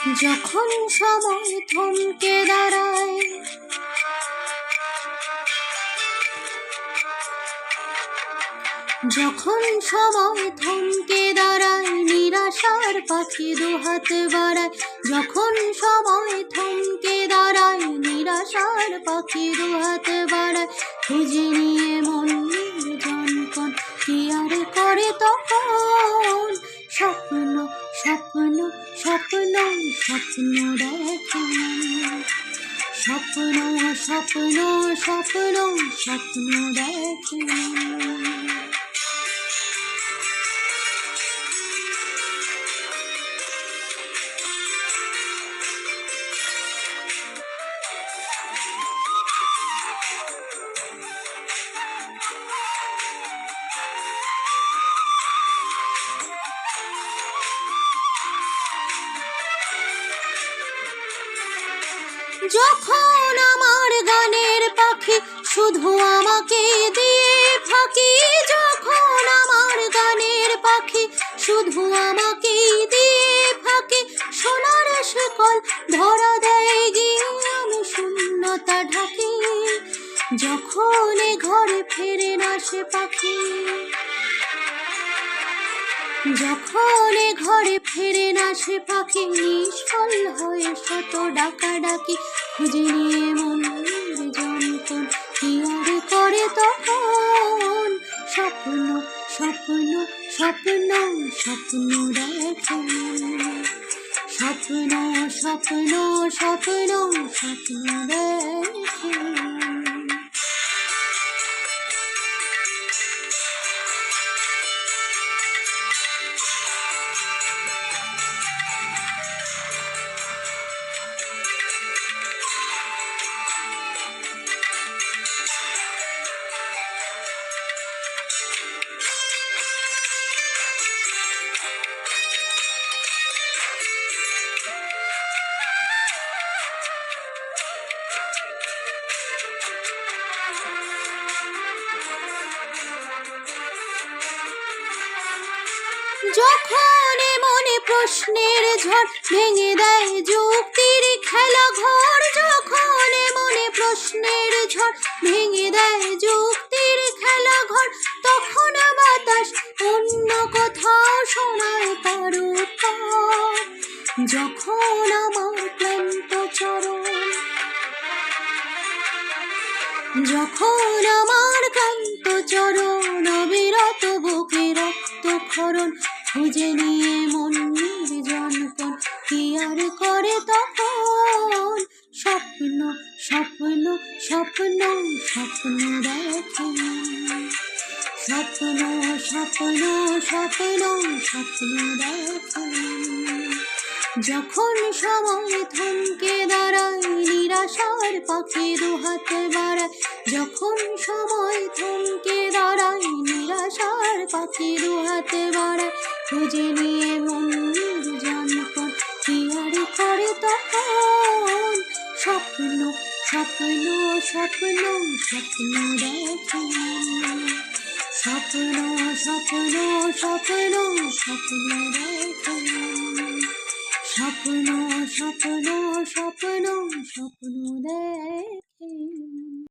যখন সময় থমকে দাঁড়ায়, যখন সময় থমকে দাঁড়ায়, নিরাশার পাখি দুহাত বাড়ায়। যখন সময় থমকে দাঁড়ায়, নিরাশার পাখি দুহাত বাড়ায়। খুঁজে নিয়ে মন নির্জনপণ কি আর করে তখন। স্বপ্ন স্বপ্ন স্বপ্ন স্বপ্ন দেখে, স্বপ্ন স্বপ্ন স্বপ্ন স্বপ্ন দেখে। যখন আমার গানের পাখি শুধু আমাকে দিয়ে ফাঁকি, যখন আমার গানের পাখি শুধু আমাকে দিয়ে ফাঁকি। সোনার শিকল ধরা দেয় গিয়ে আমি শূন্যতা ঢাকি। যখন এ ঘরে ফেরে না সে পাখি, যখন এ ঘরে ফেরে না সে পাখি, নিষ্ফল হয়ে শত ডাকাডাকি। খুঁজে নিয়ে মন নির্জনপণ কি আর করে তখন। স্বপ্ন স্বপ্ন স্বপ্ন স্বপ্ন দেখে, স্বপ্ন স্বপ্ন স্বপ্ন স্বপ্ন দেখে। যখন মনে প্রশ্নের ঝড় ভেঙে দেয় যুক্তির খেলা ঘর, যখন মনে প্রশ্নের ঝড় ভেঙে দেয় যুক্তির খেলা ঘর, তখন বাতাস অন্য কোথাও শোনায় তার উত্তর। যখন আমার ক্লান্ত চরণ, যখন আমার ক্লান্ত চরণ অবিরত বুকে রক্তক্ষরণ। খুঁজে নিয়ে মন নির্জনপণ কি আর করে তখন। স্বপ্ন স্বপ্ন স্বপ্ন স্বপ্ন দেখে, স্বপ্ন স্বপ্ন স্বপ্ন স্বপ্ন দেখে। যখন সময় থমকে দাঁড়ায়, নিরাশার পাখি দুহাত বাড়ায়। যখন সময় থমকে দাঁড়ায়, নিরাশার পাখি দুহাত বাড়ায়। খুঁজে নিয়ে মন নির্জনপণ কি আর করে তখন। স্বপ্ন স্বপ্ন স্বপ্ন স্বপ্ন দেখে, স্বপ্ন স্বপ্ন স্বপ্ন স্বপ্ন দেখে। স্বপ্ন স্বপ্ন স্বপ্ন স্বপ্ন